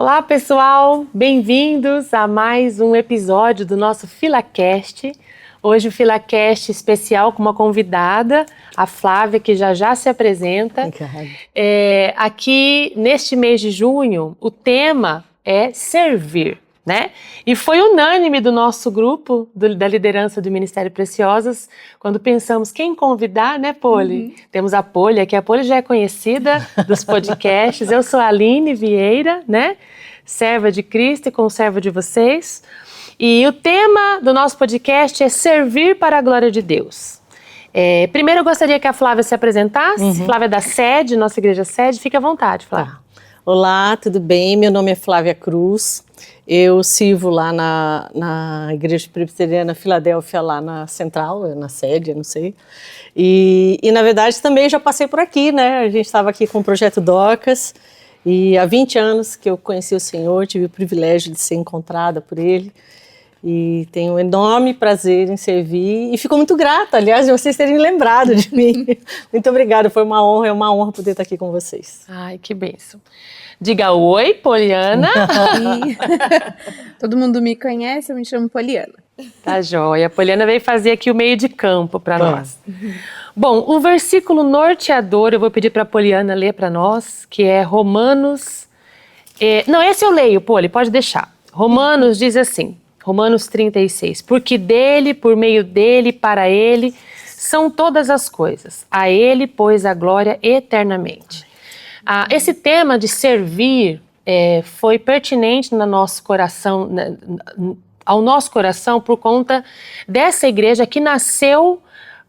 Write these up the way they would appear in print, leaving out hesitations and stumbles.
Olá, pessoal! Bem-vindos a mais um episódio do nosso FilaCast. Hoje o FilaCast especial com uma convidada, a Flávia, que já se apresenta. Aqui, neste mês de junho, o tema é servir, né? E foi unânime do nosso grupo, da liderança do Ministério Preciosas, quando pensamos quem convidar, né, Poli? Temos a Poli aqui, a Poli já é conhecida dos podcasts. Eu sou a Aline Vieira, né? Serva de Cristo e conserva de vocês. E o tema do nosso podcast é servir para a glória de Deus. Primeiro eu gostaria que a Flávia se apresentasse. Flávia da sede, nossa igreja sede. Fique à vontade, Flávia. Olá, tudo bem? Meu nome é Flávia Cruz. Eu sirvo lá na Igreja Presbiteriana Filadélfia, lá na Central, na sede, eu não sei. E na verdade também já passei por aqui, né? A gente estava aqui com o Projeto Docas. E há 20 anos que eu conheci o Senhor, tive o privilégio de ser encontrada por Ele. E tenho um enorme prazer em servir e fico muito grata, aliás, de vocês terem lembrado de mim. Muito obrigada, foi uma honra, é uma honra poder estar aqui com vocês. Ai, que bênção. Diga oi, Poliana. Todo mundo me conhece, eu me chamo Poliana. Tá joia. A Poliana veio fazer aqui o meio de campo para nós. Bom, o versículo norteador, eu vou pedir para a Poliana ler para nós, que é Romanos... Não, esse eu leio, Poli, pode deixar. Romanos diz assim, Romanos 36, porque dele, por meio dele, para ele, são todas as coisas. A ele, pois, a glória eternamente. Esse tema de servir foi pertinente no nosso coração, ao nosso coração por conta dessa igreja que nasceu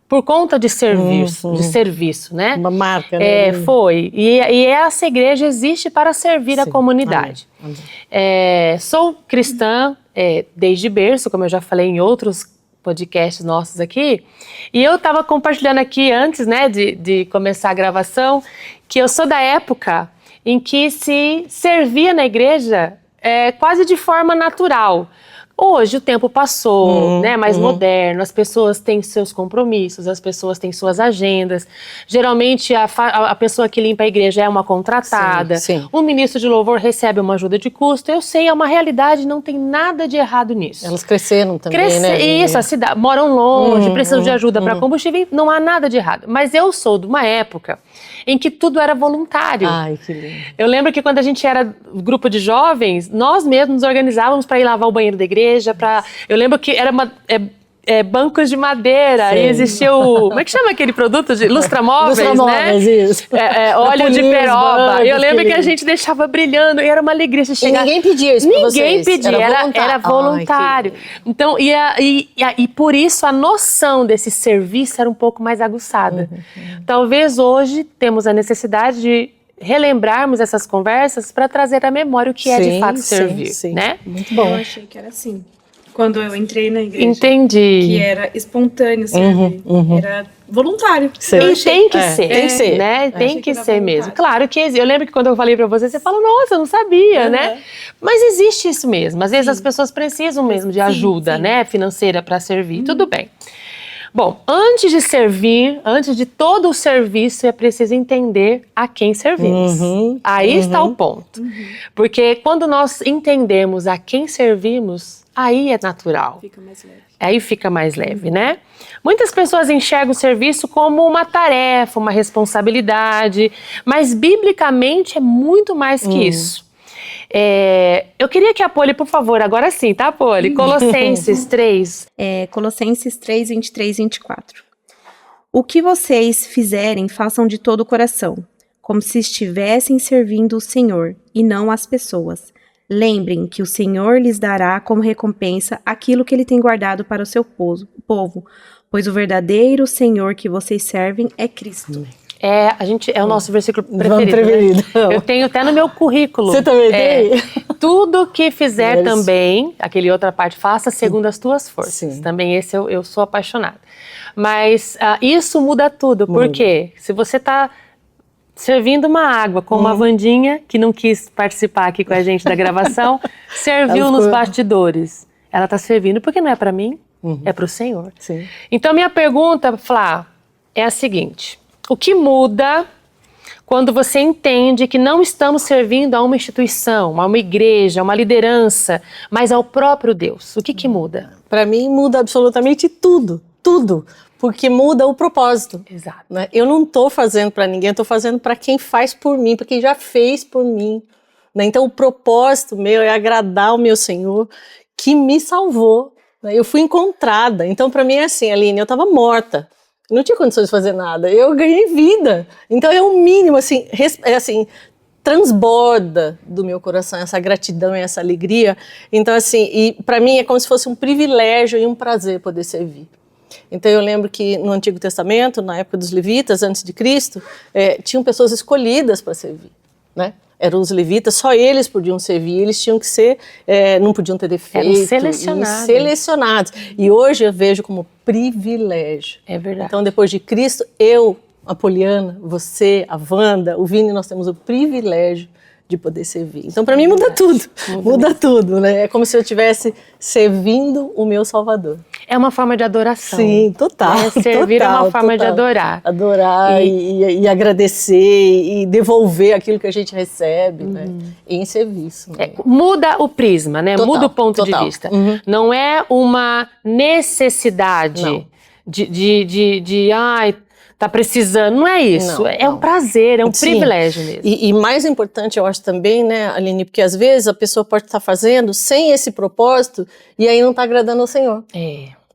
por conta de serviço, né? Uma marca, né? Foi. E essa igreja existe para servir a comunidade. Amém. Sou cristã desde berço, como eu já falei em outros podcasts nossos aqui. E eu estava compartilhando aqui antes, né, de começar a gravação, que eu sou da época em que se servia na igreja quase de forma natural. Hoje o tempo passou, né, mais moderno, as pessoas têm seus compromissos, as pessoas têm suas agendas. Geralmente a pessoa que limpa a igreja é uma contratada, o ministro de louvor recebe uma ajuda de custo. Eu sei, é uma realidade, não tem nada de errado nisso. Elas cresceram também, né? Isso, a cidade, moram longe, precisam de ajuda para combustível, não há nada de errado. Mas eu sou de uma época em que tudo era voluntário. Ai, que lindo. Eu lembro que quando a gente era grupo de jovens, nós mesmos nos organizávamos para ir lavar o banheiro da igreja. Eu lembro que era bancos de madeira, e existia como é que chama aquele produto de lustramóveis, né? Isso. Óleo de peroba. Eu lembro que a gente deixava brilhando e era uma alegria você chegar. E ninguém pedia isso pra vocês? Ninguém pedia, era voluntário. Então, e por isso a noção desse serviço era um pouco mais aguçada. Talvez hoje temos a necessidade de relembrarmos essas conversas para trazer à memória o que é de fato servir, né? Muito bom. Eu achei que era assim, quando eu entrei na igreja. Entendi. Que era espontâneo servir, era voluntário. E tem que ser, né? Tem que ser mesmo. Claro que eu lembro que quando eu falei para você fala, nossa, eu não sabia, né? Mas existe isso mesmo. Às vezes as pessoas precisam mesmo de ajuda, né, financeira para servir. Tudo bem. Bom, antes de servir, antes de todo o serviço, é preciso entender a quem servimos. Aí está o ponto. Porque quando nós entendemos a quem servimos, aí é natural. Fica mais leve. Aí fica mais leve, né? Muitas pessoas enxergam o serviço como uma tarefa, uma responsabilidade, mas biblicamente é muito mais que isso. Eu queria que a Poli, por favor, agora sim, tá, Poli? Colossenses 3. Colossenses 3, 23 e 24. O que vocês fizerem, façam de todo o coração, como se estivessem servindo o Senhor e não as pessoas. Lembrem que o Senhor lhes dará como recompensa aquilo que Ele tem guardado para o seu povo, pois o verdadeiro Senhor que vocês servem é Cristo. É o nosso versículo preferido. Né? Eu tenho até no meu currículo. Você também tem? Tudo que fizer também, aquele outra parte, faça segundo as tuas forças. Também esse eu sou apaixonada. Mas isso muda tudo, porque se você está servindo uma água, como a Wandinha, que não quis participar aqui com a gente da gravação, serviu nos bastidores. Ela está servindo porque não é para mim, é para o Senhor. Então minha pergunta, Flá, é a seguinte: o que muda quando você entende que não estamos servindo a uma instituição, a uma igreja, a uma liderança, mas ao próprio Deus? O que muda? Para mim muda absolutamente tudo, tudo. Porque muda o propósito. Exato. Né? Eu não estou fazendo para ninguém, eu estou fazendo para quem faz por mim, para quem já fez por mim. Né? Então o propósito meu é agradar o meu Senhor que me salvou. Né? Eu fui encontrada. Então para mim é assim, Aline, eu estava morta. Eu não tinha condições de fazer nada. Eu ganhei vida. Então é o mínimo, assim, transborda do meu coração essa gratidão e essa alegria. Então assim, e para mim é como se fosse um privilégio e um prazer poder servir. Então eu lembro que no Antigo Testamento, na época dos levitas, antes de Cristo, tinham pessoas escolhidas para servir, né? Eram os levitas, só eles podiam servir, eles tinham que ser, não podiam ter defeito. Eram selecionados. Selecionados. E hoje eu vejo como privilégio. É verdade. Então depois de Cristo, eu, a Poliana, você, a Wanda, o Vini, nós temos o privilégio de poder servir. Então para mim muda tudo, muda tudo, né? É como se eu estivesse servindo o meu Salvador. É uma forma de adoração. Sim, total. Servir total, é uma forma de adorar. Adorar e agradecer e devolver aquilo que a gente recebe, né? Em serviço. Né? Muda o prisma, né? Muda o ponto de vista. Não é uma necessidade de ai, tá precisando, não é isso, um prazer, é um privilégio mesmo. E mais importante, eu acho também, né, Aline, porque às vezes a pessoa pode estar fazendo sem esse propósito e aí não está agradando ao Senhor.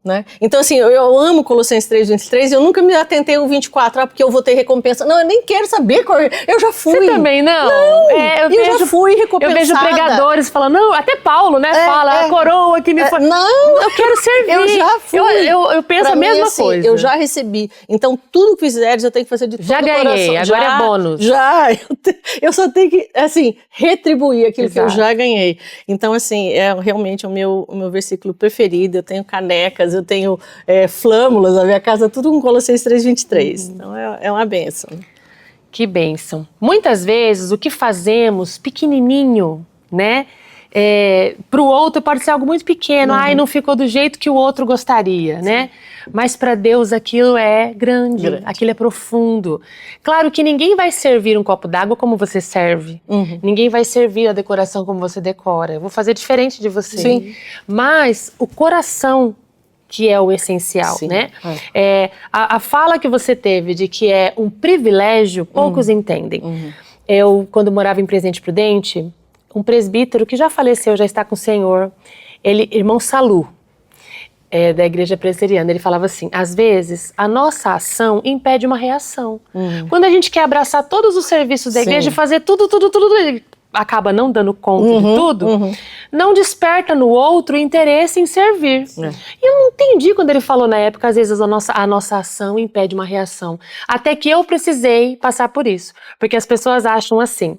Né? Então assim, eu amo Colossenses 3:23 e eu nunca me atentei ao 24, porque eu vou ter recompensa. Não, eu nem quero saber qual eu já fui. Você também não? Não, eu já fui recompensada. Eu vejo pregadores falando, não, até Paulo, né, fala, a coroa que me foi. Não, eu quero servir. Eu já fui. Eu penso a mesma coisa. Eu já recebi. Então tudo que fizeres eu tenho que fazer de todo o coração. Já ganhei, agora é bônus. Eu só tenho que, assim, retribuir aquilo que eu já ganhei. Então assim, é realmente o meu versículo preferido. Eu tenho canecas, eu tenho flâmulas, a minha casa, tudo com Colossenses 3:23. Então é uma bênção. Que bênção. Muitas vezes o que fazemos pequenininho, né, para o outro pode ser algo muito pequeno, ai, não ficou do jeito que o outro gostaria, né? Mas para Deus aquilo é grande, aquilo é profundo. Claro que ninguém vai servir um copo d'água como você serve, ninguém vai servir a decoração como você decora. Eu vou fazer diferente de você. Sim. Mas o coração que é o essencial, né? A fala que você teve de que é um privilégio, poucos entendem. Eu, quando morava em Presidente Prudente, um presbítero que já faleceu, já está com o Senhor, irmão Salu, da igreja presbiteriana, ele falava assim, às vezes a nossa ação impede uma reação. Quando a gente quer abraçar todos os serviços da igreja e fazer tudo, ele acaba não dando conta de tudo, não desperta no outro o interesse em servir. E eu não entendi quando ele falou na época, às vezes a nossa ação impede uma reação. Até que eu precisei passar por isso. Porque as pessoas acham assim,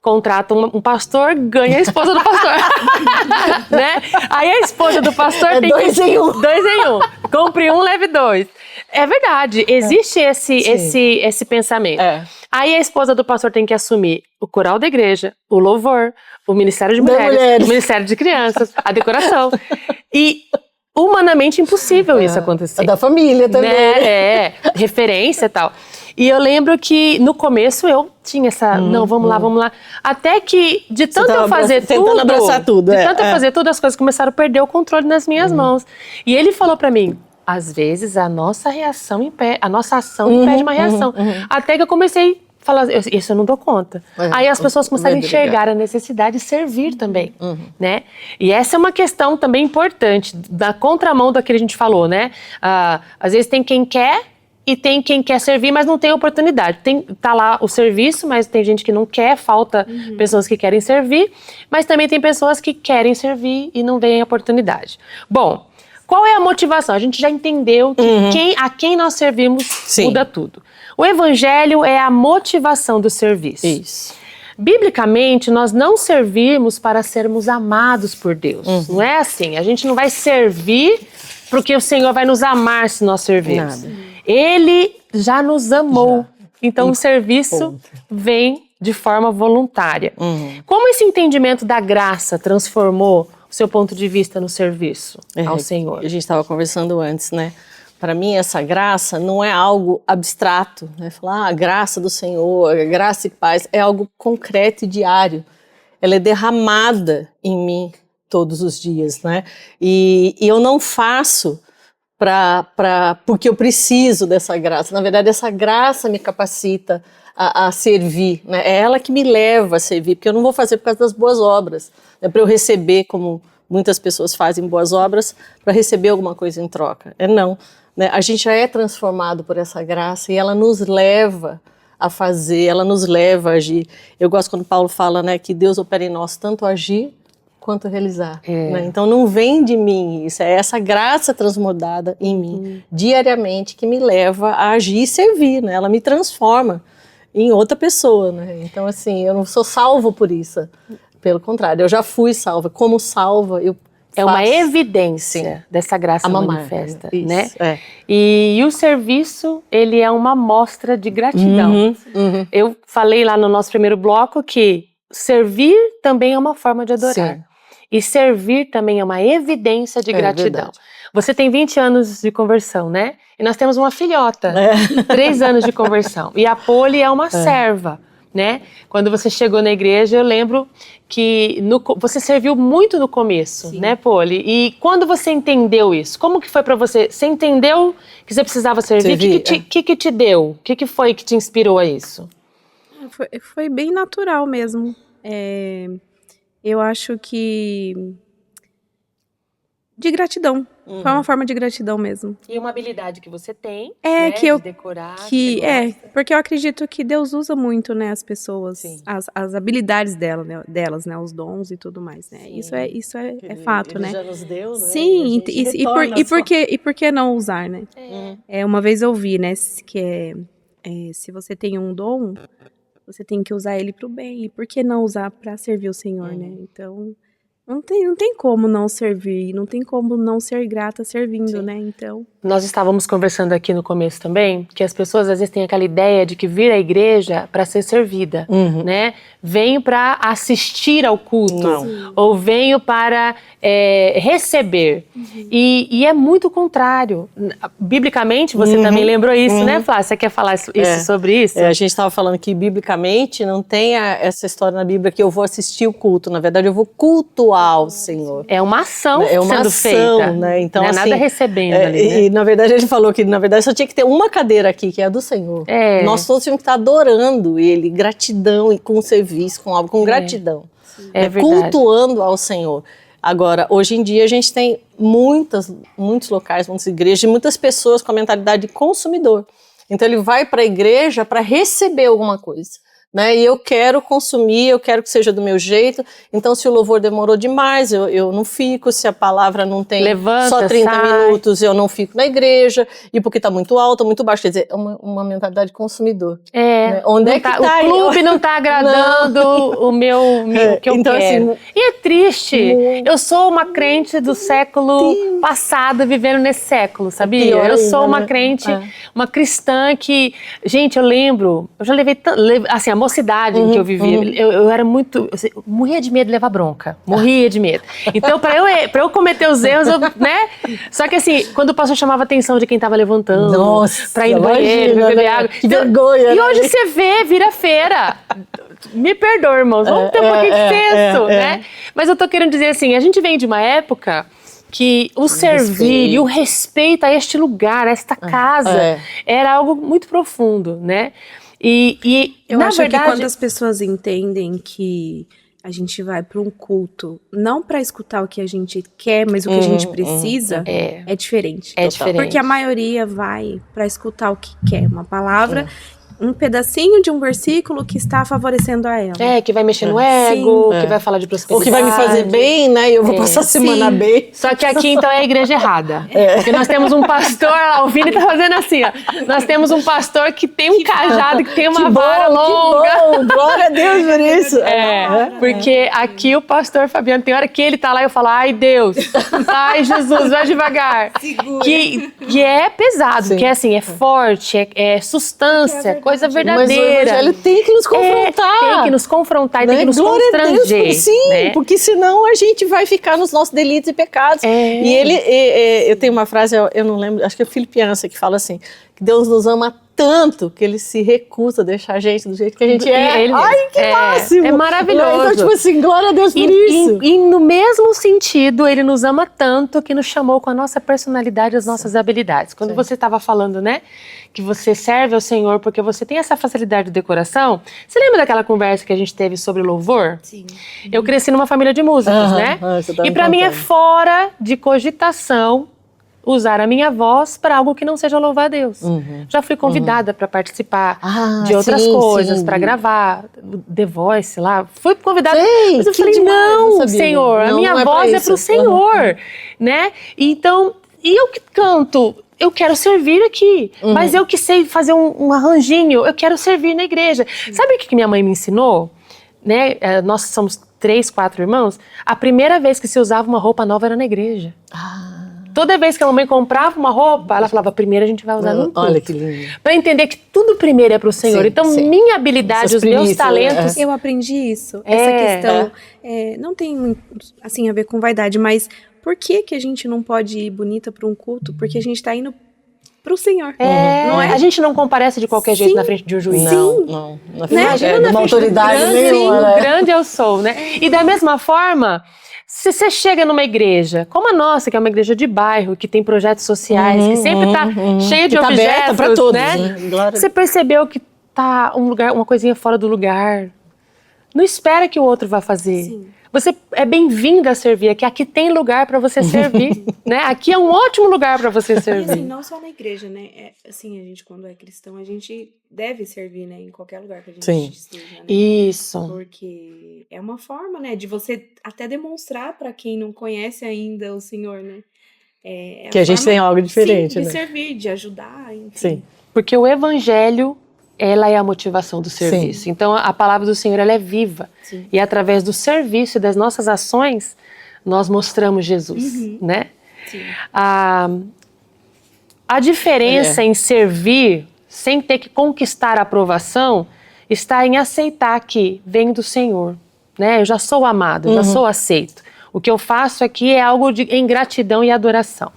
contratam um pastor, ganha a esposa do pastor. Né? Aí a esposa do pastor tem dois em um. 2 em 1. Compre um, leve 2. É verdade, existe esse pensamento. Aí a esposa do pastor tem que assumir o coral da igreja, o louvor, o ministério de mulheres, o ministério de crianças, a decoração. E humanamente impossível isso acontecer. Da família também. Né? Referência e tal. E eu lembro que no começo eu tinha essa, não, vamos lá. Até que de tanto eu fazer tentando abraçar tudo. De tanto eu fazer tudo, as coisas começaram a perder o controle nas minhas mãos. E ele falou pra mim, às vezes a nossa ação impede uma reação. Até que eu comecei a falar, isso eu não dou conta. Aí as pessoas começaram a enxergar a necessidade de servir também, né? E essa é uma questão também importante, da contramão daquilo que a gente falou, né? Às vezes tem quem quer e tem quem quer servir, mas não tem oportunidade. Tá lá o serviço, mas tem gente que não quer, falta pessoas que querem servir, mas também tem pessoas que querem servir e não veem a oportunidade. Bom, qual é a motivação? A gente já entendeu que a quem nós servimos muda tudo. O evangelho é a motivação do serviço. Isso. Biblicamente, nós não servimos para sermos amados por Deus. Não é assim. A gente não vai servir porque o Senhor vai nos amar se nós servirmos. Ele já nos amou. Então o serviço vem de forma voluntária. Como esse entendimento da graça transformou o seu ponto de vista no serviço ao Senhor? A gente estava conversando antes, né? para mim, essa graça não é algo abstrato, né? Falar, a graça do Senhor, a graça e paz, é algo concreto e diário. Ela é derramada em mim todos os dias, né? E eu não faço porque eu preciso dessa graça. Na verdade, essa graça me capacita a servir, né? É ela que me leva a servir, porque eu não vou fazer por causa das boas obras, né? Para eu receber, como muitas pessoas fazem boas obras, para receber alguma coisa em troca. Não, né? A gente já é transformado por essa graça e ela nos leva a fazer, ela nos leva a agir. Eu gosto quando Paulo fala, né, que Deus opera em nós tanto agir quanto realizar. Né? Então não vem de mim isso, é essa graça transmudada em mim diariamente que me leva a agir e servir, né? Ela me transforma em outra pessoa, né? Então assim, eu não sou salvo por isso, pelo contrário, eu já fui salva. Como salva, eu é uma evidência dessa graça manifesta, né? É. E o serviço, ele é uma mostra de gratidão. Eu falei lá no nosso primeiro bloco que servir também é uma forma de adorar. Sim. E servir também é uma evidência de gratidão. Verdade. Você tem 20 anos de conversão, né? E nós temos uma filhota, 3 anos de conversão. E a Poli é uma serva, né? Quando você chegou na igreja, eu lembro que você serviu muito no começo, né, Poli? E quando você entendeu isso? Como que foi pra você? Você entendeu que você precisava servir? O que te deu? O que foi que te inspirou a isso? Foi bem natural mesmo. Eu acho que de gratidão. Foi uma forma de gratidão mesmo. E uma habilidade que você tem, né, de decorar. Porque eu acredito que Deus usa muito, né, as pessoas, as habilidades delas, né, os dons e tudo mais, né. Isso é fato, ele né. já nos deu, né? Sim, e por que não usar, né? Uma vez eu vi, né, que se você tem um dom, você tem que usar ele para o bem. E por que não usar para servir o Senhor, né? Então, não tem como não servir, não tem como não ser grata servindo, né? Então... Nós estávamos conversando aqui no começo também, que as pessoas às vezes têm aquela ideia de que vir à igreja para ser servida, né? Venho para assistir ao culto, ou venho para receber. E é muito contrário. Biblicamente, você também lembrou isso, né, Flávia? Você quer falar sobre isso? A gente estava falando que biblicamente não tem essa história na Bíblia que eu vou assistir o culto. Na verdade, eu vou cultuar o Senhor. É uma ação sendo feita, né? Então, não é nada recebendo ali, né? E na verdade ele falou que na verdade só tinha que ter uma cadeira aqui, que é a do Senhor. Nós todos tínhamos que estar adorando Ele, gratidão e com serviço, com algo, com gratidão. Cultuando ao Senhor. Agora, hoje em dia a gente tem muitos locais, muitas igrejas, e muitas pessoas com a mentalidade de consumidor. Então ele vai para a igreja para receber alguma coisa. Né? E eu quero consumir, eu quero que seja do meu jeito. Então, se o louvor demorou demais, eu não fico. Se a palavra não tem só 30 minutos, eu não fico na igreja. E porque está muito alto, muito baixo. Quer dizer, é uma mentalidade de consumidor. Né? Onde é que tá? O clube não está agradando o que eu então, quero. Assim, e é triste. Eu sou uma crente do século passado, vivendo nesse século, sabia? Eu sou uma crente, uma cristã que... Gente, eu lembro, eu já levei... Assim, a mocidade em que eu vivia, eu era muito... Eu morria de medo de levar bronca. Morria de medo. Então, pra eu cometer os erros, né? Só que assim, quando o pastor chamava a atenção de quem tava levantando, pra ir no banheiro, pra beber água. Que vergonha, e hoje você vira feira. Me perdoa, irmãos. Vamos ter um pouquinho de senso, né? Mas eu tô querendo dizer assim, a gente vem de uma época que o servir e o respeito a este lugar, a esta casa, era algo muito profundo, né? E eu acho que quando as pessoas entendem que a gente vai para um culto, não para escutar o que a gente quer, mas o que a gente precisa, é diferente. É diferente. Porque a maioria vai para escutar o que quer, uma palavra, um pedacinho de um versículo que está favorecendo a ela. Que vai mexer no ego, que vai falar de prosperidade. Ou que vai me fazer bem, né? E eu vou passar a semana bem. Só que aqui, então, é a igreja errada. Porque nós temos um pastor, o Vini tá fazendo assim, ó. Nós temos um pastor que tem um cajado, que tem uma vara longa. Que bom, glória a Deus por isso. Porque aqui o pastor Fabiano, tem hora que ele tá lá e eu falo, ai Deus, ai Jesus, vai devagar. Que é pesado, porque assim, é forte, é substância, coisa Mas o verdadeira. evangelho tem que nos confrontar. Tem que nos confrontar e né? tem que nos Glória constranger. a Deus, sim, né? porque senão a gente vai ficar nos nossos delitos e pecados. E eu tenho uma frase, eu não lembro, acho que é Filipenses que fala assim, que Deus nos ama tanto que ele se recusa a deixar a gente do jeito que a gente é. Ai, que máximo! É maravilhoso. Então, tipo assim, glória a Deus por isso. E no mesmo sentido, ele nos ama tanto que nos chamou com a nossa personalidade e as nossas habilidades. Quando você estava falando, né, que você serve ao Senhor porque você tem essa facilidade de decoração, você lembra daquela conversa que a gente teve sobre louvor? Sim. Eu cresci numa família de músicos, né? E para mim é fora de cogitação usar a minha voz para algo que não seja louvar a Deus. Já fui convidada para participar de outras coisas, para gravar The Voice lá. Fui convidada, mas eu falei, não, Senhor, a minha voz é para o Senhor, né? Então, e eu que canto, eu quero servir aqui, mas eu que sei fazer um arranjinho, eu quero servir na igreja. Sabe o que minha mãe me ensinou? Né? Nós somos 3, 4 irmãos. A primeira vez que se usava uma roupa nova era na igreja. Toda vez que a mamãe comprava uma roupa, ela falava, primeiro a gente vai usar no culto. Olha que lindo. Para entender que tudo primeiro é para o Senhor. Então, minha habilidade, os meus talentos... Eu aprendi isso. Essa questão não tem muito, assim, a ver com vaidade, mas por que a gente não pode ir bonita para um culto? Porque a gente está indo para o Senhor. Não é? A gente não comparece de qualquer jeito na frente de um juiz. Não. Imagina na uma frente autoridade nenhuma. Grande eu sou, né? E da mesma forma... Se você chega numa igreja, como a nossa, que é uma igreja de bairro, que tem projetos sociais, que sempre está cheia de objetos, para todos, né? Você percebeu que tá uma coisinha fora do lugar. Não espera que o outro vá fazer. Sim. Você é bem-vindo a servir, aqui tem lugar para você servir, né? Aqui é um ótimo lugar para você servir. E assim, não só na igreja, né? Assim, a gente quando é cristão, a gente deve servir, né? Em qualquer lugar que a gente esteja, né? Isso. Porque é uma forma, né? De você até demonstrar para quem não conhece ainda o Senhor, né? Que a gente tem algo diferente, de né? servir, de ajudar, enfim. Sim. Porque o evangelho, ela é a motivação do serviço. Sim. Então, a palavra do Senhor, ela é viva. Sim. E através do serviço e das nossas ações, nós mostramos Jesus, né? Sim. A diferença em servir, sem ter que conquistar a aprovação, está em aceitar que vem do Senhor, né? Eu já sou amado, já sou aceito. O que eu faço aqui é algo em gratidão e adoração.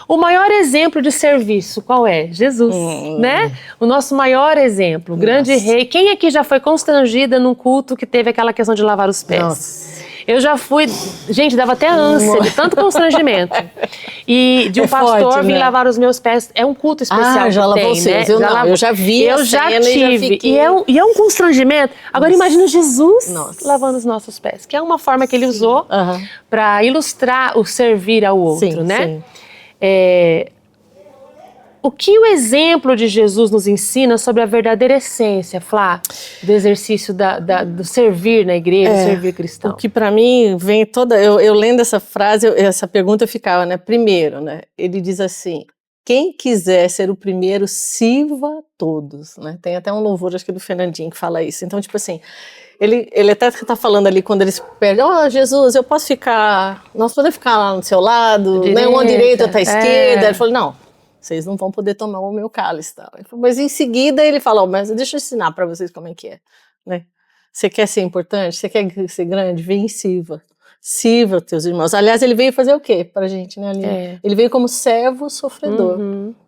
O maior exemplo de serviço, qual é? Jesus, né? O nosso maior exemplo, o grande rei. Quem aqui já foi constrangida num culto que teve aquela questão de lavar os pés? Nossa. Eu já fui, gente, dava até ânsia de tanto constrangimento. E de um pastor vir lavar os meus pés. É um culto especial já lavou os seus. Eu já vi. Eu já tive. E é um constrangimento. Agora imagina Jesus lavando os nossos pés, que é uma forma que ele usou para ilustrar o servir ao outro, né? Sim. O que o exemplo de Jesus nos ensina sobre a verdadeira essência, Flá, do exercício do servir na igreja, servir cristão? O que para mim vem toda... Eu lendo essa frase, essa pergunta eu ficava, né? Primeiro, né? Ele diz assim, quem quiser ser o primeiro, sirva a todos, né? Tem até um louvor, acho que do Fernandinho, que fala isso. Então, tipo assim, ele até está falando ali quando eles pedem, Jesus, eu posso ficar... Nós podemos ficar lá no seu lado, né? Um à direita, outro à esquerda. Ele falou, não. Vocês não vão poder tomar o meu cálice, tal. Mas em seguida ele falou, mas deixa eu ensinar para vocês como é que é, né? Você quer ser importante? Você quer ser grande? Vem e sirva. Sirva os teus irmãos. Aliás, ele veio fazer o quê pra gente, né, Aline? Ele veio como servo sofredor,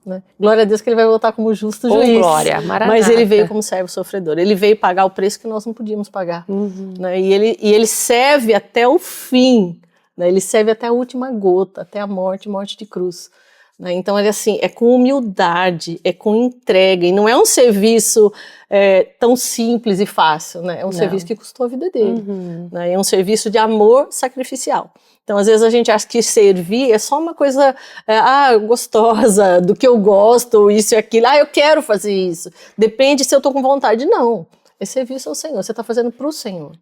né? Glória a Deus que ele vai voltar como justo juiz. Glória, Maranata. Mas ele veio como servo sofredor. Ele veio pagar o preço que nós não podíamos pagar, né? E ele serve até o fim, né? Ele serve até a última gota, até a morte de cruz. Então, ele assim, é com humildade, é com entrega, e não é um serviço tão simples e fácil, né? É um serviço que custou a vida dele, né? É um serviço de amor sacrificial. Então, às vezes a gente acha que servir é só uma coisa gostosa, do que eu gosto, ou isso e aquilo, eu quero fazer isso, depende se eu estou com vontade, não. É serviço ao Senhor, você está fazendo para o Senhor,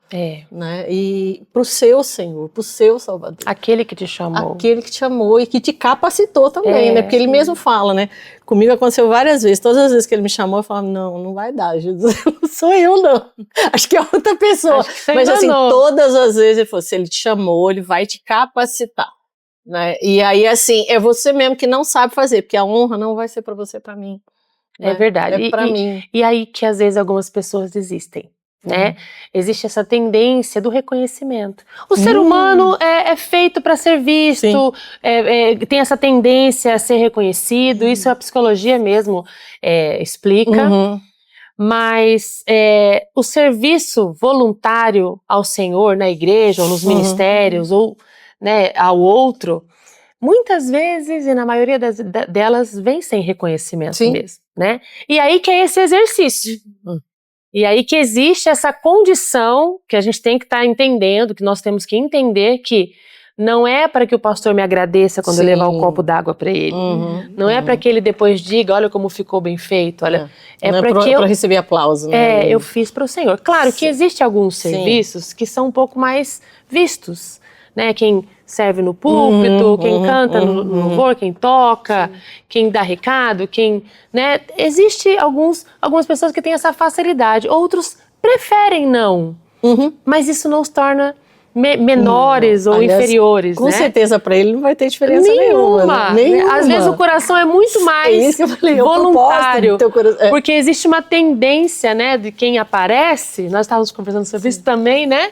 né? E para o seu Senhor, para o seu Salvador. Aquele que te chamou. Aquele que te chamou e que te capacitou também, né? Porque ele mesmo fala, né? Comigo aconteceu várias vezes, todas as vezes que ele me chamou, eu falava, não vai dar, Jesus, não sou eu não, acho que é outra pessoa. Mas assim, todas as vezes ele falou, se ele te chamou, ele vai te capacitar, né? E aí assim, é você mesmo que não sabe fazer, porque a honra não vai ser para você, para mim. né? É verdade. É pra mim. E aí que às vezes algumas pessoas desistem, né? Existe essa tendência do reconhecimento. O ser humano é feito para ser visto, tem essa tendência a ser reconhecido, isso a psicologia mesmo explica. Mas o serviço voluntário ao Senhor na igreja, ou nos ministérios, ou, né, ao outro, muitas vezes, e na maioria delas, vem sem reconhecimento mesmo, né? E aí que é esse exercício. E aí que existe essa condição que a gente tem que estar entendendo, que nós temos que entender que não é para que o pastor me agradeça quando eu levar um copo d'água para ele. Não é para que ele depois diga, olha como ficou bem feito. Olha, não é para receber aplauso, né? Eu fiz para o Senhor. Claro que existe alguns serviços que são um pouco mais vistos, né? Quem serve no púlpito, quem canta no louvor, quem toca, quem dá recado, né? Existe algumas pessoas que têm essa facilidade, outros preferem não. Mas isso não os torna menores ou aliás, inferiores, com né? certeza para ele não vai ter diferença nenhuma. Às vezes o coração é muito mais voluntário, porque existe uma tendência, né, de quem aparece, nós estávamos conversando sobre isso também, né,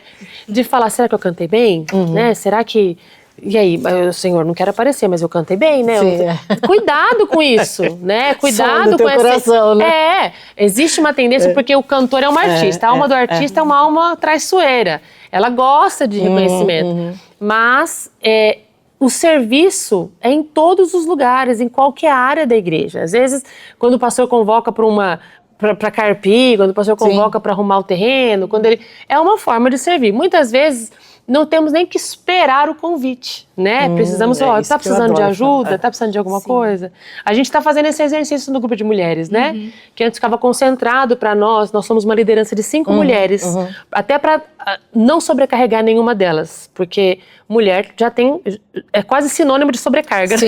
de falar, será que eu cantei bem? Né? Será que... E aí, Senhor, não quero aparecer, mas eu cantei bem, né? Cuidado com isso, né? Cuidado com esse coração, né? Existe uma tendência, porque o cantor é um artista, a alma do artista é uma alma traiçoeira. Ela gosta de reconhecimento, mas o serviço é em todos os lugares, em qualquer área da igreja. Às vezes, quando o pastor convoca para carpir, quando o pastor convoca para arrumar o terreno, é uma forma de servir. Muitas vezes não temos nem que esperar o convite, né? Precisamos falar, tá precisando de ajuda? Tá precisando de alguma coisa? A gente está fazendo esse exercício no grupo de mulheres, né? Que antes ficava concentrado para nós somos uma liderança de 5 mulheres, até para não sobrecarregar nenhuma delas, porque mulher já é quase sinônimo de sobrecarga. Sim,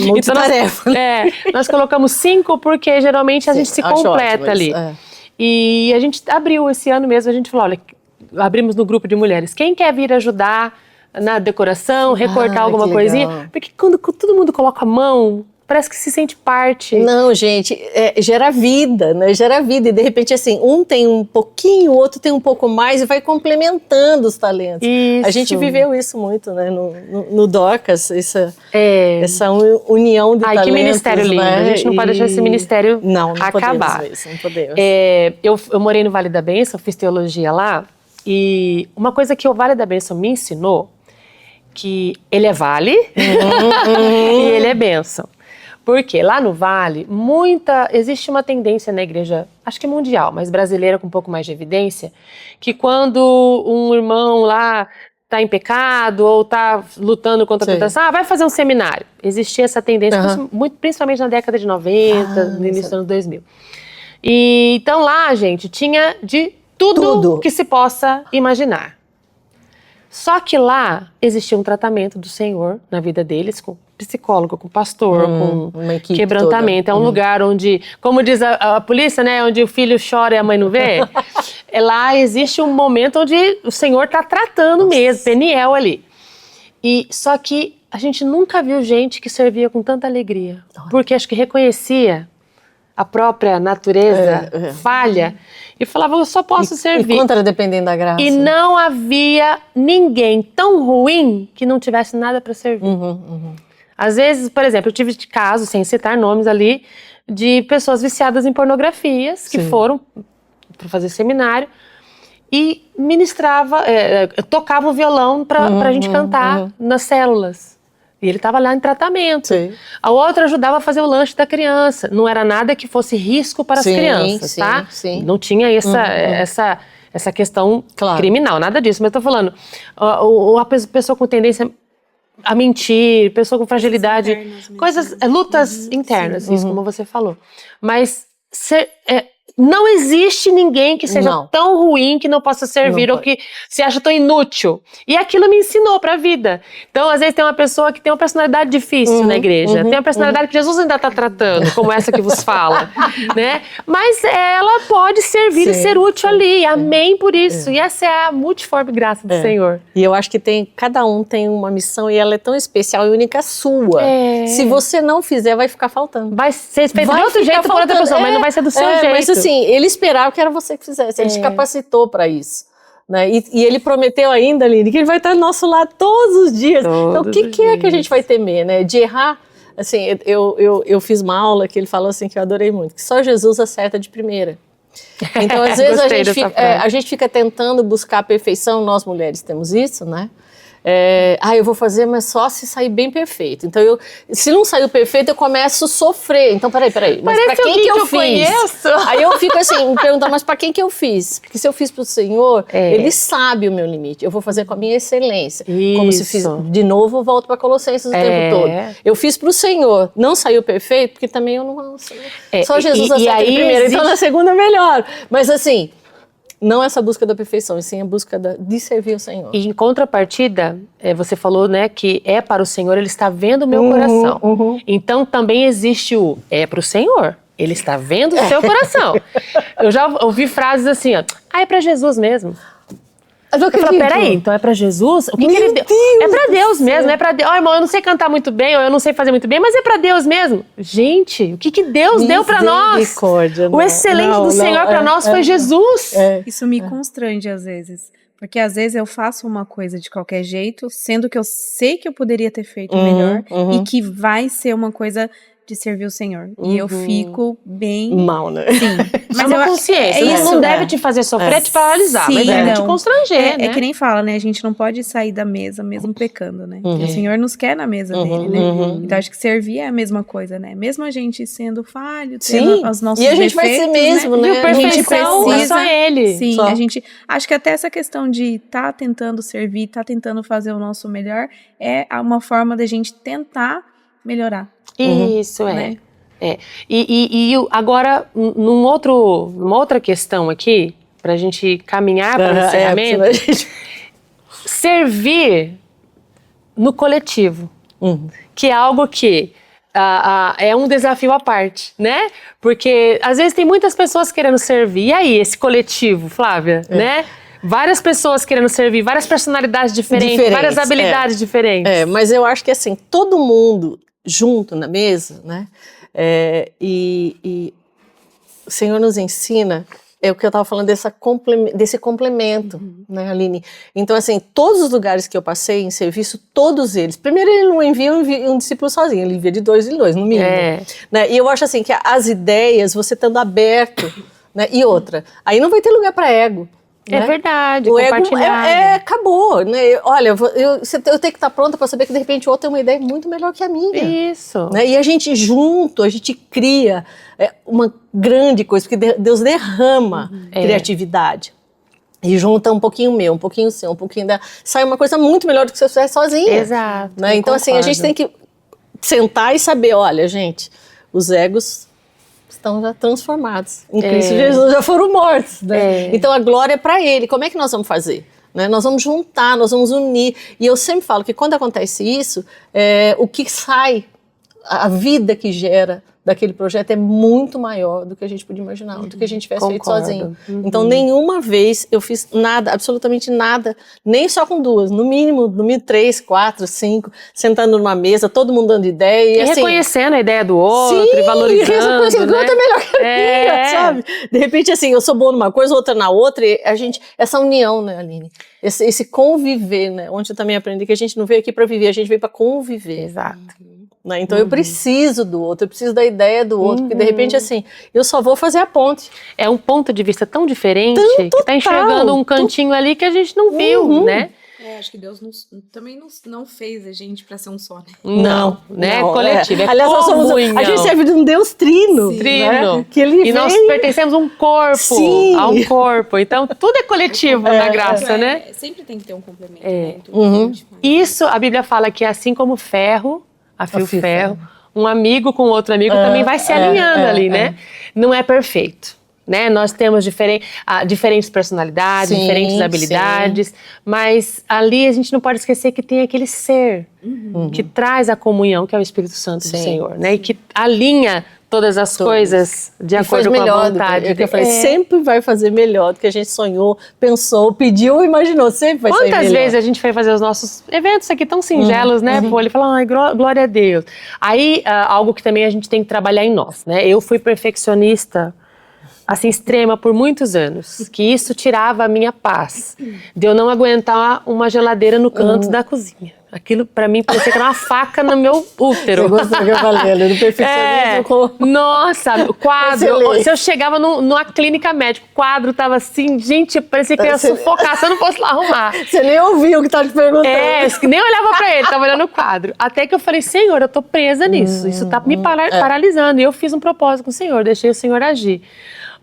multitarefa. Então nós colocamos 5 porque geralmente a gente se completa ali. E a gente abriu esse ano mesmo, a gente falou, olha, abrimos no grupo de mulheres. Quem quer vir ajudar na decoração, recortar alguma coisinha? Porque quando todo mundo coloca a mão, parece que se sente parte. Não, gente, gera vida, né? Gera vida. E de repente, assim, um tem um pouquinho, o outro tem um pouco mais e vai complementando os talentos. Isso. A gente viveu isso muito, né? No Docas, essa união de talentos. Que ministério lindo. Né? A gente não pode deixar esse ministério acabar. Não podemos. Eu morei no Vale da Bênção, fiz teologia lá. E uma coisa que o Vale da Bênção me ensinou, que ele é vale e ele é bênção. Porque lá no Vale, existe uma tendência na igreja, acho que mundial, mas brasileira com um pouco mais de evidência, que quando um irmão lá está em pecado ou está lutando contra a tentação, vai fazer um seminário. Existia essa tendência, principalmente na década de 90, no início dos anos 2000. E então lá, gente, tinha de tudo que se possa imaginar. Só que lá existia um tratamento do Senhor na vida deles, com psicólogo, com pastor, com quebrantamento. Toda. É um lugar onde, como diz a polícia, né, onde o filho chora e a mãe não vê. Lá existe um momento onde o Senhor está tratando mesmo, Peniel ali. Só que a gente nunca viu gente que servia com tanta alegria, porque acho que reconhecia a própria natureza falha, e falava, eu só posso servir. E contra dependendo da graça. E não havia ninguém tão ruim que não tivesse nada para servir. Às vezes, por exemplo, eu tive casos, sem citar nomes ali, de pessoas viciadas em pornografias, que foram para fazer seminário, e ministrava, tocava o violão para a gente cantar nas células. E ele estava lá em tratamento. A outra ajudava a fazer o lanche da criança. Não era nada que fosse risco para as crianças, tá? Não tinha essa questão criminal, nada disso. Mas eu estou falando, a pessoa com tendência a mentir, pessoa com fragilidade, lutas internas, isso como você falou. Mas não existe ninguém que seja tão ruim que não possa servir ou que se acha tão inútil. E aquilo me ensinou pra vida. Então, às vezes, tem uma pessoa que tem uma personalidade difícil na igreja, tem uma personalidade que Jesus ainda está tratando, como essa que vos fala, né? Mas ela pode servir e ser útil ali. Amém por isso. E essa é a multiforme graça do Senhor. E eu acho que cada um tem uma missão e ela é tão especial e única sua. Se você não fizer, vai ficar faltando. Vai ser feito de outro jeito por outra pessoa, mas não vai ser do seu jeito. Mas assim, ele esperava que era você que fizesse, ele te capacitou para isso. Né? E ele prometeu ainda, Aline, que ele vai estar do nosso lado todos os dias. Então, o que é que a gente vai temer, né? De errar? Assim, eu fiz uma aula que ele falou assim, que eu adorei muito, que só Jesus acerta de primeira. Então, às vezes, a gente fica tentando buscar a perfeição, nós mulheres temos isso, né? Eu vou fazer, mas só se sair bem perfeito. Então, se não saiu perfeito, eu começo a sofrer. Então, peraí, mas pra quem que eu fiz? Conheço. Aí eu fico assim, me perguntando, mas pra quem que eu fiz? Porque se eu fiz pro Senhor, Ele sabe o meu limite. Eu vou fazer com a minha excelência. Isso. Como se fiz, de novo, eu volto pra Colossenses o tempo todo. Eu fiz pro Senhor, não saiu perfeito, porque também eu não... Só Jesus acerta de primeira, então na segunda melhor. Mas assim... Não essa busca da perfeição, e sim a busca de servir o Senhor. E em contrapartida, você falou, né, que é para o Senhor, Ele está vendo o meu coração. Então também existe para o Senhor, Ele está vendo o seu coração. Eu já ouvi frases assim, ó, é para Jesus mesmo. Eu falo, peraí, então é pra Jesus? O que ele deu? É pra Deus mesmo, é pra Deus. Irmão, eu não sei cantar muito bem, ou eu não sei fazer muito bem, mas é pra Deus mesmo. Gente, o que Deus deu pra nós? O excelente do Senhor pra nós foi Jesus. Isso me constrange às vezes. Porque às vezes eu faço uma coisa de qualquer jeito, sendo que eu sei que eu poderia ter feito melhor e que vai ser uma coisa de servir o Senhor. E eu fico bem... mal, né? Sim. Mas é uma consciência. Isso não deve te fazer sofrer, te paralisar, mas deve te constranger, né? É que nem fala, né? A gente não pode sair da mesa mesmo pecando, né? O Senhor nos quer na mesa dele, né? Então acho que servir é a mesma coisa, né? Mesmo a gente sendo falho, tendo os nossos defeitos, e a gente vai ser mesmo, né? A gente precisa... É só Ele. Sim, a gente... Acho que até essa questão de estar tentando servir, estar tentando fazer o nosso melhor, é uma forma da gente tentar melhorar. Isso, né? E agora, numa outra questão aqui, pra gente caminhar para o encerramento, servir no coletivo, que é algo que é um desafio à parte, né? Porque às vezes tem muitas pessoas querendo servir, e aí, esse coletivo, Flávia, né? Várias pessoas querendo servir, várias personalidades diferentes várias habilidades diferentes. Mas eu acho que assim, todo mundo junto na mesa, né? E o Senhor nos ensina, é o que eu estava falando desse complemento, né, Aline? Então, assim, todos os lugares que eu passei em serviço, todos eles, primeiro ele não envia um discípulo sozinho, ele envia de dois em dois, no mínimo. Né? E eu acho assim, que as ideias, você estando aberto, né? E outra, aí não vai ter lugar para ego. É verdade, o ego acabou, né? Olha, eu tenho que estar pronta para saber que de repente o outro tem uma ideia muito melhor que a minha. Isso. Né? E a gente junto, a gente cria uma grande coisa, porque Deus derrama criatividade. E junta um pouquinho meu, um pouquinho seu, um pouquinho da... Sai uma coisa muito melhor do que se você fizesse sozinha. Exato. Né? Então, assim, a gente tem que sentar e saber, olha, gente, os egos estão já transformados. Em Cristo Jesus já foram mortos. Né? Então a glória é para Ele. Como é que nós vamos fazer? Né? Nós vamos juntar, nós vamos unir. E eu sempre falo que quando acontece isso, o que sai, a vida que gera daquele projeto é muito maior do que a gente podia imaginar, do que a gente tivesse feito sozinho. Então, nenhuma vez eu fiz nada, absolutamente nada, nem só com duas, no mínimo 3, 4, 5, sentando numa mesa, todo mundo dando ideia. E assim, reconhecendo a ideia do outro, e valorizando, reconhecendo que o outro é melhor que a minha, sabe? De repente, assim, eu sou boa numa coisa, outra na outra, e a gente, essa união, né, Aline? Esse conviver, né? Onde eu também aprendi que a gente não veio aqui para viver, a gente veio para conviver. Exato. Né? Então eu preciso do outro, eu preciso da ideia do outro, porque de repente assim, eu só vou fazer a ponte. É um ponto de vista tão diferente, que tá enxergando um cantinho ali que a gente não viu, né? Acho que Deus também não fez a gente para ser um só, né? Não, né? Coletivo, aliás, a gente serve de um Deus trino. Sim. Trino. Né? Que ele nós pertencemos a um corpo, a um corpo. Então, tudo é coletivo na graça, né? Sempre tem que ter um complemento. Né? Isso, a Bíblia fala que assim como ferro, a fio-ferro, um amigo com outro amigo também vai se alinhando ali, né? Não é perfeito. né? Nós temos diferentes personalidades, Sim, diferentes habilidades, mas ali a gente não pode esquecer que tem aquele ser que traz a comunhão, que é o Espírito Santo do Sim. Senhor, né? E que alinha todas as coisas de acordo com a vontade. Eu falei, sempre vai fazer melhor do que a gente sonhou, pensou, pediu, imaginou, sempre vai ser melhor. Quantas vezes a gente foi fazer os nossos eventos aqui tão singelos, né? Pô, ele fala, ai, glória a Deus. Aí, algo que também a gente tem que trabalhar em nós, né? Eu fui perfeccionista, assim, extrema por muitos anos, que isso tirava a minha paz, de eu não aguentar uma geladeira no canto da cozinha. Aquilo, pra mim, parecia que era uma faca no meu útero. Você gostou que eu falei, né? Do perfeccionismo. Nossa, o quadro. Se eu chegava numa clínica médica, o quadro tava assim, gente, parecia que eu ia sufocar se eu não fosse lá arrumar. Você nem ouviu o que tava te perguntando. Nem olhava pra ele, tava olhando o quadro. Até que eu falei, Senhor, eu tô presa nisso. Isso tá me paralisando. E eu fiz um propósito com o Senhor, deixei o Senhor agir.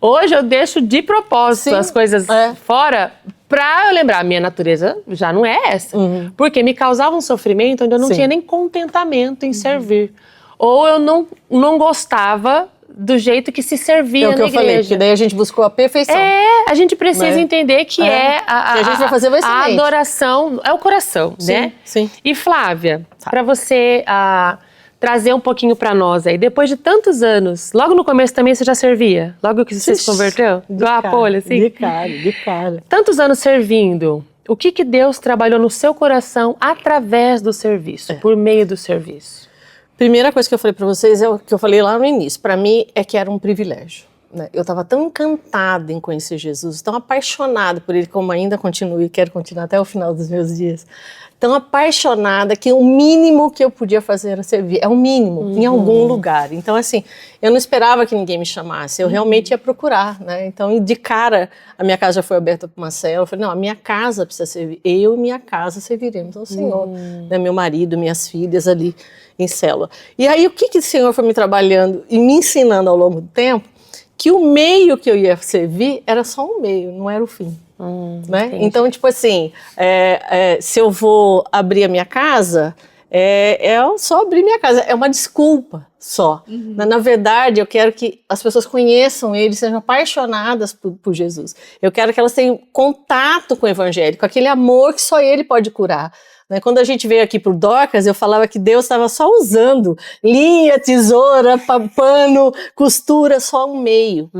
Hoje eu deixo de propósito as coisas fora pra eu lembrar, minha natureza já não é essa. Porque me causava um sofrimento onde eu não tinha nem contentamento em servir. Ou eu não gostava do jeito que se servia na igreja. É o que eu falei, porque daí a gente buscou a perfeição. A gente precisa entender que a gente vai fazer a adoração é o coração, né? Sim. E Flávia, pra você trazer um pouquinho pra nós aí, depois de tantos anos, logo no começo também você já servia? Logo que você se converteu? Igual a Polly, assim? De cara. Tantos anos servindo, o que Deus trabalhou no seu coração através do serviço, por meio do serviço? Primeira coisa que eu falei pra vocês é o que eu falei lá no início. Pra mim é que era um privilégio, né? Eu estava tão encantada em conhecer Jesus, tão apaixonada por Ele, como ainda continuo e quero continuar até o final dos meus dias. Tão apaixonada que o mínimo que eu podia fazer era servir. É o mínimo, em algum lugar. Então, assim, eu não esperava que ninguém me chamasse. Eu realmente ia procurar, né? Então, de cara, a minha casa já foi aberta para uma célula. Eu falei, não, a minha casa precisa servir. Eu e minha casa serviremos ao Senhor. Né? Meu marido, minhas filhas ali em célula. E aí, o que o Senhor foi me trabalhando e me ensinando ao longo do tempo? Que o meio que eu ia servir era só um meio, não era o fim. Né? Então, tipo assim, se eu vou abrir a minha casa, é só abrir minha casa, é uma desculpa só. Na verdade, eu quero que as pessoas conheçam Ele, sejam apaixonadas por Jesus. Eu quero que elas tenham contato com o Evangelho, com aquele amor que só Ele pode curar. Quando a gente veio aqui pro Dorcas, eu falava que Deus estava só usando linha, tesoura, pano, costura, só um meio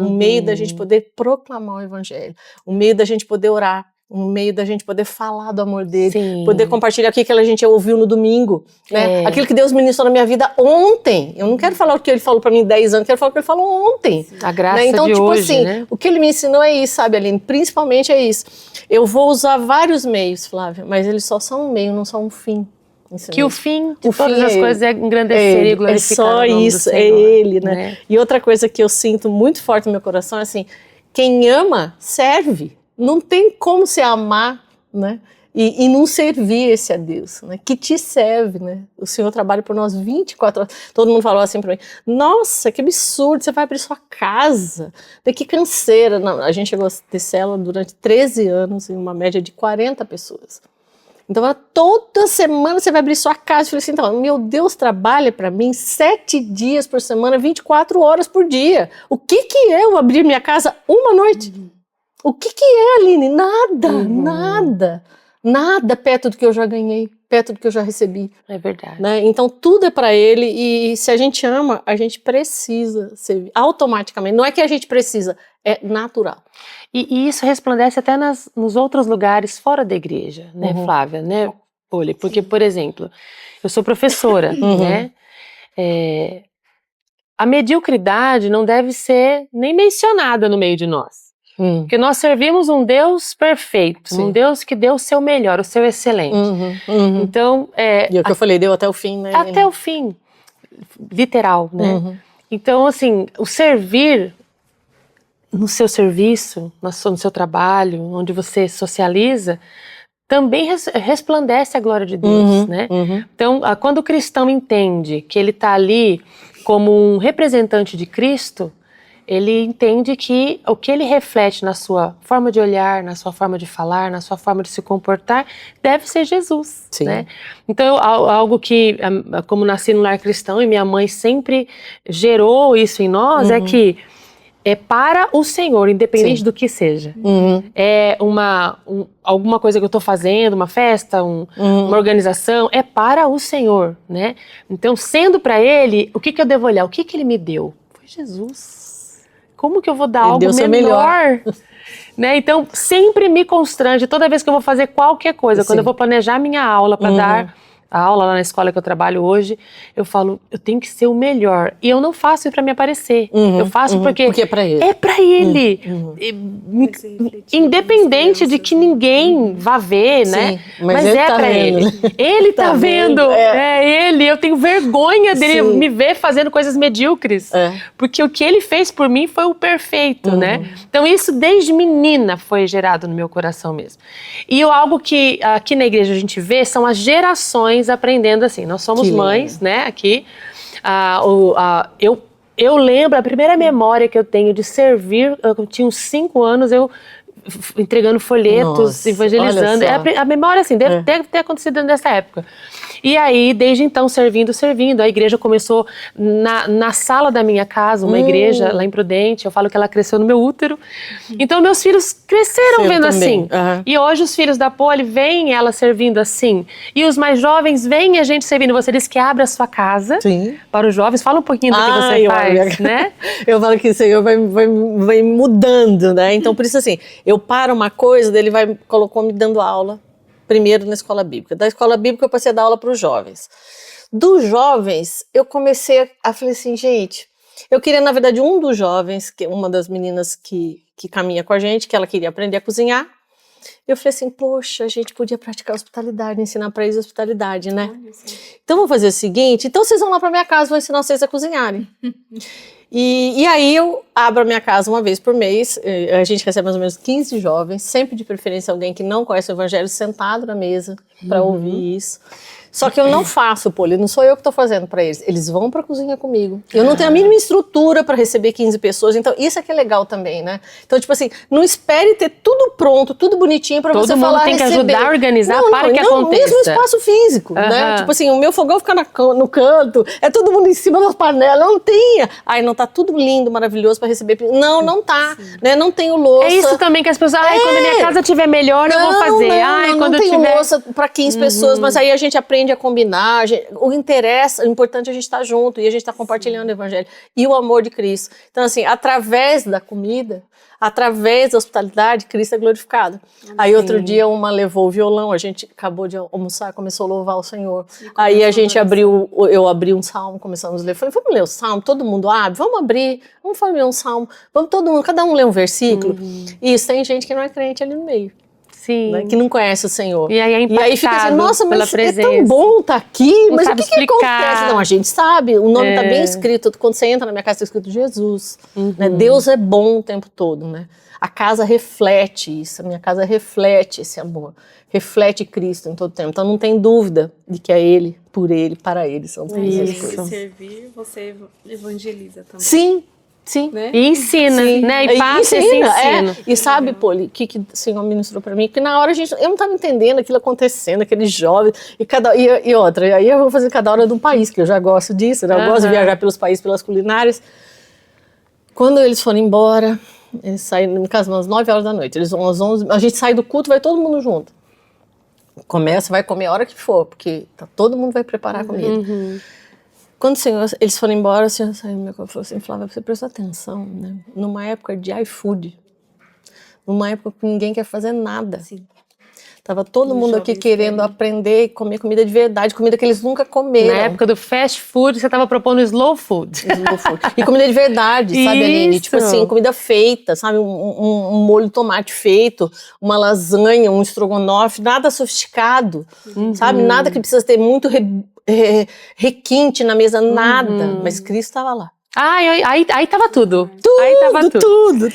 da gente poder proclamar o Evangelho, um meio da gente poder orar, um meio da gente poder falar do amor dele, poder compartilhar aquilo que a gente ouviu no domingo, né? Aquilo que Deus ministrou na minha vida ontem. Eu não quero falar o que Ele falou para mim 10 anos, quero falar o que Ele falou ontem. A graça né? Então, de tipo hoje, assim, né? O que Ele me ensinou é isso, sabe, Aline? Principalmente é isso. Eu vou usar vários meios, Flávia, mas eles só são um meio, não são um fim. Que o fim de todas as coisas é engrandecer e glorificar o nome do Senhor. É só isso, é Ele, né? E outra coisa que eu sinto muito forte no meu coração é assim, quem ama, serve. Não tem como você amar, né? E não servir esse a Deus, né? Que te serve, né? O Senhor trabalha por nós 24 horas. Todo mundo falou assim para mim, nossa, que absurdo, você vai abrir sua casa. Que canseira. Não, a gente chegou a ter célula durante 13 anos, em uma média de 40 pessoas. Então, toda semana você vai abrir sua casa. Eu falei assim, então, meu Deus trabalha para mim 7 dias por semana, 24 horas por dia. O que é eu abrir minha casa uma noite? O que é, Aline? Nada perto do que eu já ganhei, perto do que eu já recebi. É verdade. Né? Então, tudo é para Ele e se a gente ama, a gente precisa servir automaticamente. Não é que a gente precisa, é natural. E isso resplandece até nos outros lugares fora da igreja, né, Flávia? Né, Polly? Porque, por exemplo, eu sou professora, né? A mediocridade não deve ser nem mencionada no meio de nós. Porque nós servimos um Deus perfeito, um Deus que deu o seu melhor, o seu excelente. Então, e é o que eu falei, deu até o fim, né? Até o fim, literal, né? Então, assim, o servir no seu serviço, no seu trabalho, onde você socializa, também resplandece a glória de Deus, né? Então, quando o cristão entende que ele está ali como um representante de Cristo, ele entende que o que ele reflete na sua forma de olhar, na sua forma de falar, na sua forma de se comportar, deve ser Jesus, né? Então, algo que, como nasci no lar cristão e minha mãe sempre gerou isso em nós, é que é para o Senhor, independente do que seja. É alguma coisa que eu estou fazendo, uma festa, uma organização, é para o Senhor, né? Então, sendo para Ele, o que eu devo olhar? O que Ele me deu? Foi Jesus. Como que eu vou dar algo melhor? Né? Então, sempre me constrange, toda vez que eu vou fazer qualquer coisa, quando eu vou planejar minha aula para dar a aula lá na escola que eu trabalho hoje, eu falo, eu tenho que ser o melhor. E eu não faço para me aparecer. Eu faço porque é para Ele. É para Ele. Independente de que ninguém vá ver, né? Mas é para Ele. Ele tá vendo. É Ele. Eu tenho vergonha dele me ver fazendo coisas medíocres. Porque o que Ele fez por mim foi o perfeito, né? Então isso desde menina foi gerado no meu coração mesmo. E algo que aqui na igreja a gente vê são as gerações aprendendo assim. Nós somos mães, né, aqui. Eu lembro, a primeira memória que eu tenho de servir, eu tinha uns 5 anos, eu entregando folhetos, evangelizando. A memória, assim, deve ter acontecido nessa época. E aí, desde então, servindo. A igreja começou na sala da minha casa, uma igreja lá em Prudente. Eu falo que ela cresceu no meu útero. Então, meus filhos cresceram vendo assim. E hoje, os filhos da Poli veem ela servindo assim. E os mais jovens veem a gente servindo. Você disse que abre a sua casa para os jovens. Fala um pouquinho do que você faz, né? Eu falo que o Senhor vai mudando, né? Então, por isso, assim, eu paro uma coisa, ele colocou me dando aula. Primeiro na escola bíblica. Da escola bíblica eu passei a dar aula para os jovens. Dos jovens, eu comecei a falar assim, gente, eu queria, na verdade, um dos jovens, que uma das meninas que caminha com a gente, que ela queria aprender a cozinhar. Eu falei assim, poxa, a gente podia praticar hospitalidade, ensinar para eles hospitalidade, né? Então, vou fazer o seguinte, então vocês vão lá para minha casa, vou ensinar vocês a cozinharem. E aí eu abro a minha casa uma vez por mês, a gente recebe mais ou menos 15 jovens, sempre de preferência alguém que não conhece o evangelho, sentado na mesa para ouvir isso. Só que eu não faço, Poli, não sou eu que estou fazendo para eles. Eles vão para a cozinha comigo. Eu não tenho a mínima estrutura para receber 15 pessoas, então isso é que é legal também, né? Então, tipo assim, não espere ter tudo pronto, tudo bonitinho para você falar, todo mundo tem que ajudar a organizar para que aconteça. Mesmo espaço físico, né? Tipo assim, o meu fogão fica no canto, é todo mundo em cima das panelas, não tem. Ai, não tá tudo lindo, maravilhoso para receber. Não tá, né? Não tenho louça. É isso também que as pessoas, quando a minha casa estiver melhor, eu vou fazer. Não tenho louça para 15 pessoas, mas aí a gente aprende a combinar, o importante é a gente estar junto e a gente estar compartilhando o evangelho e o amor de Cristo. Então assim, através da comida, através da hospitalidade, Cristo é glorificado. Aí outro dia uma levou o violão, a gente acabou de almoçar, começou a louvar o Senhor. Aí a gente eu abri um salmo, começamos a ler, falei, vamos ler o salmo, todo mundo abre, vamos abrir, vamos ler um salmo, vamos todo mundo, cada um lê um versículo. Isso, tem gente que não é crente ali no meio. Né, que não conhece o Senhor. E aí é impactado, e aí fica assim, nossa, mas presença. É tão bom estar aqui, não mas o que acontece? Não, a gente sabe, o nome está bem escrito, quando você entra na minha casa está escrito Jesus. Né? Deus é bom o tempo todo, né? A casa reflete isso, a minha casa reflete esse amor, reflete Cristo em todo tempo. Então não tem dúvida de que é Ele, por Ele, para Ele, são todas as coisas. Se servir, você evangeliza também. Sim. Né? E ensina, né? E passa esse ensino. E sabe, Poli, o que o Senhor ministrou para mim? Porque na hora eu não estava entendendo aquilo acontecendo, aqueles jovens, e outra, aí eu vou fazer cada hora de um país, que eu já gosto disso, né? Eu gosto de viajar pelos países, pelas culinárias. Quando eles foram embora, eles saíram em casa umas 9 horas da noite, eles vão às 11, a gente sai do culto, vai todo mundo junto. Vai comer a hora que for, porque todo mundo vai preparar a comida. Quando eles foram embora, o Senhor saiu do meu corpo e falou assim, Flávia, você prestou atenção, né? Numa época de iFood, numa época que ninguém quer fazer nada. Tava todo mundo aqui querendo aprender e comer comida de verdade, comida que eles nunca comeram. Na época do fast food, você estava propondo slow food. E comida de verdade, sabe, Aline? Tipo assim, comida feita, sabe? Um molho de tomate feito, uma lasanha, um estrogonofe, nada sofisticado, sabe? Nada que precisa ter muito requinte na mesa, nada. Mas Cristo estava lá. Aí tava tudo. Aí tava tudo.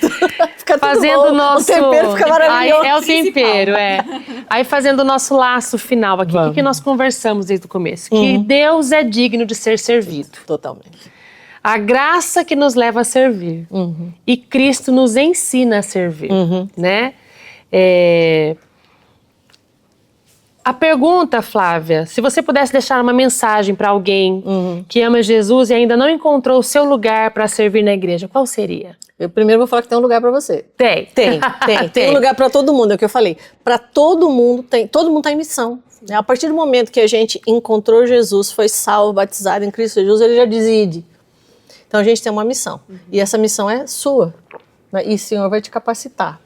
Fica fazendo tudo bom. O tempero fica maravilhoso. É o tempero, Aí fazendo o nosso laço final aqui. O que nós conversamos desde o começo? Que Deus é digno de ser servido. Totalmente. A graça que nos leva a servir. E Cristo nos ensina a servir, né? A pergunta, Flávia, se você pudesse deixar uma mensagem para alguém que ama Jesus e ainda não encontrou o seu lugar para servir na igreja, qual seria? Eu primeiro vou falar que tem um lugar para você. Tem. Tem um lugar para todo mundo, é o que eu falei. Para todo mundo tá em missão. A partir do momento que a gente encontrou Jesus, foi salvo, batizado em Cristo Jesus, ele já decide. Então a gente tem uma missão. E essa missão é sua. Né? E o Senhor vai te capacitar.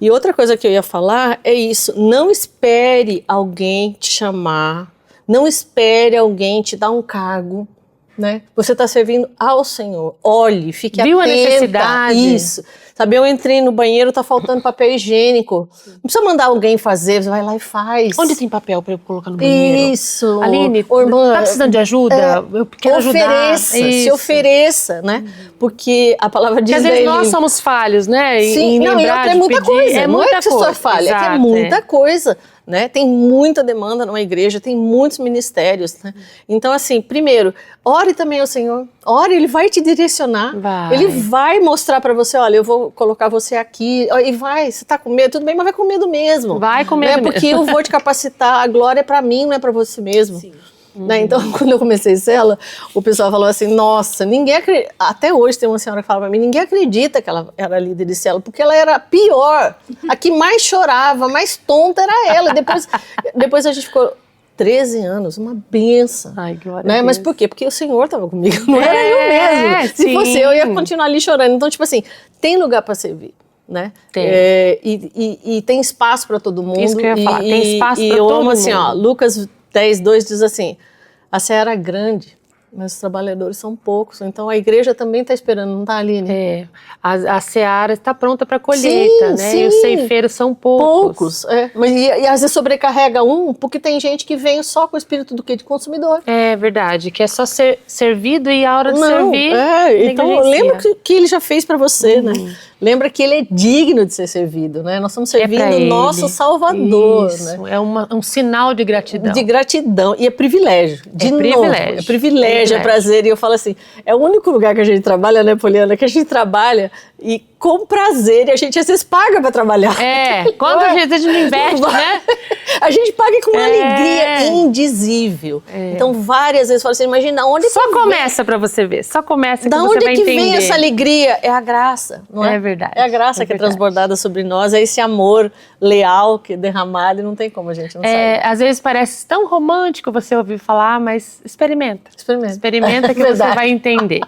E outra coisa que eu ia falar é isso. Não espere alguém te chamar. Não espere alguém te dar um cargo. Né? Você está servindo ao Senhor. Olhe, fique atenta. Viu a necessidade? Isso. Sabe, eu entrei no banheiro, tá faltando papel higiênico. Não precisa mandar alguém fazer, você vai lá e faz. Onde tem papel para eu colocar no banheiro? Isso. Aline, irmã, tá precisando de ajuda? Eu quero ajudar. Se ofereça, né? Porque a palavra diz Porque às vezes nós somos falhos, né? Sim, não, e outra é muita coisa. Não é que você só falha, é que é muita coisa. Né? Tem muita demanda numa igreja, tem muitos ministérios. Né? Então, assim, primeiro, ore também ao Senhor. Ore, Ele vai te direcionar. Ele vai mostrar para você, olha, eu vou colocar você aqui. E vai, você tá com medo, tudo bem, mas vai com medo mesmo. Vai com medo mesmo. Porque eu vou te capacitar, a glória é para mim, não é para você mesmo. Sim. Né? Então, quando eu comecei célula, o pessoal falou assim, nossa, ninguém acredita. Até hoje tem uma senhora que fala pra mim, ninguém acredita que ela era líder de célula, porque ela era pior. A que mais chorava, mais tonta era ela. Depois a gente ficou 13 anos, uma benção. Ai, glória né? a Deus. Mas por quê? Porque o Senhor estava comigo, não era eu mesmo. Se fosse eu ia continuar ali chorando. Então, tipo assim, tem lugar para servir. Né? Tem. E tem espaço para todo mundo. Isso que eu ia falar, tem espaço para todo mundo. E eu amo assim, ó, Lucas 10:2 diz assim, a seara é grande, mas os trabalhadores são poucos. Então a igreja também está esperando, não está, Aline? A seara está pronta para colheita, né? Sim. E os ceifeiros são poucos. Mas e às vezes sobrecarrega porque tem gente que vem só com o espírito do quê? De consumidor. É verdade, que é só ser servido e a hora de servir. Então lembra que ele já fez para você, né? Lembra que ele é digno de ser servido, né? Nós estamos servindo o nosso Salvador, Isso, né? É um sinal de gratidão. De gratidão. E é privilégio. Privilégio. É privilégio, é prazer. E eu falo assim, é o único lugar que a gente trabalha, né, Poliana? Que a gente trabalha e com prazer. E a gente às vezes paga para trabalhar. Quando a gente investe, né? A gente paga com uma alegria indizível. Então, várias vezes eu falo assim, imagina onde só começa para você ver. Só começa que você vai entender. Da onde que vem essa alegria? É a graça, não é? É verdade. É a graça que é transbordada sobre nós, é esse amor leal que é derramado e não tem como a gente não sair. Às vezes parece tão romântico você ouvir falar, mas experimenta. Experimenta que você vai entender.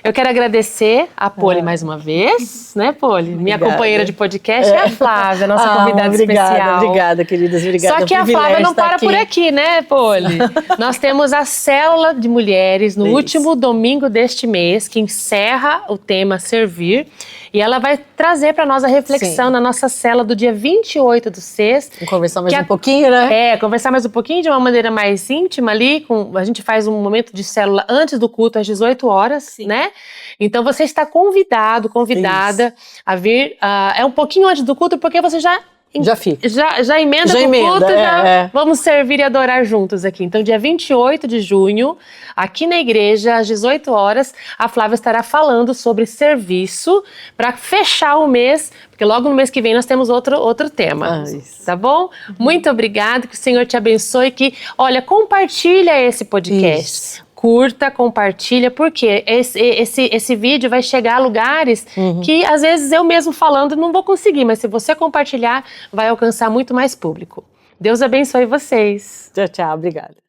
Eu quero agradecer a Poli mais uma vez, né, Poli? Minha companheira de podcast é a Flávia, nossa convidada especial. Obrigada, queridas. Obrigada. Só que a Flávia não para por aqui, né, Poli? Nós temos a célula de mulheres no último domingo deste mês, que encerra o tema Servir. E ela vai trazer para nós a reflexão na nossa célula do dia 28/6. Vamos conversar mais um pouquinho, né? Conversar mais um pouquinho de uma maneira mais íntima ali. A gente faz um momento de célula antes do culto, às 18 horas, né? Então você está convidado, convidada a vir. É um pouquinho antes do culto, porque você já fica. Já emenda com o culto, vamos servir e adorar juntos aqui. Então, dia 28 de junho, aqui na igreja, às 18 horas, a Flávia estará falando sobre serviço para fechar o mês, porque logo no mês que vem nós temos outro tema. Tá bom? Muito obrigada, que o Senhor te abençoe, compartilha esse podcast. Curta, compartilha, porque esse vídeo vai chegar a lugares que às vezes eu mesmo falando não vou conseguir, mas se você compartilhar, vai alcançar muito mais público. Deus abençoe vocês. Tchau, tchau. Obrigada.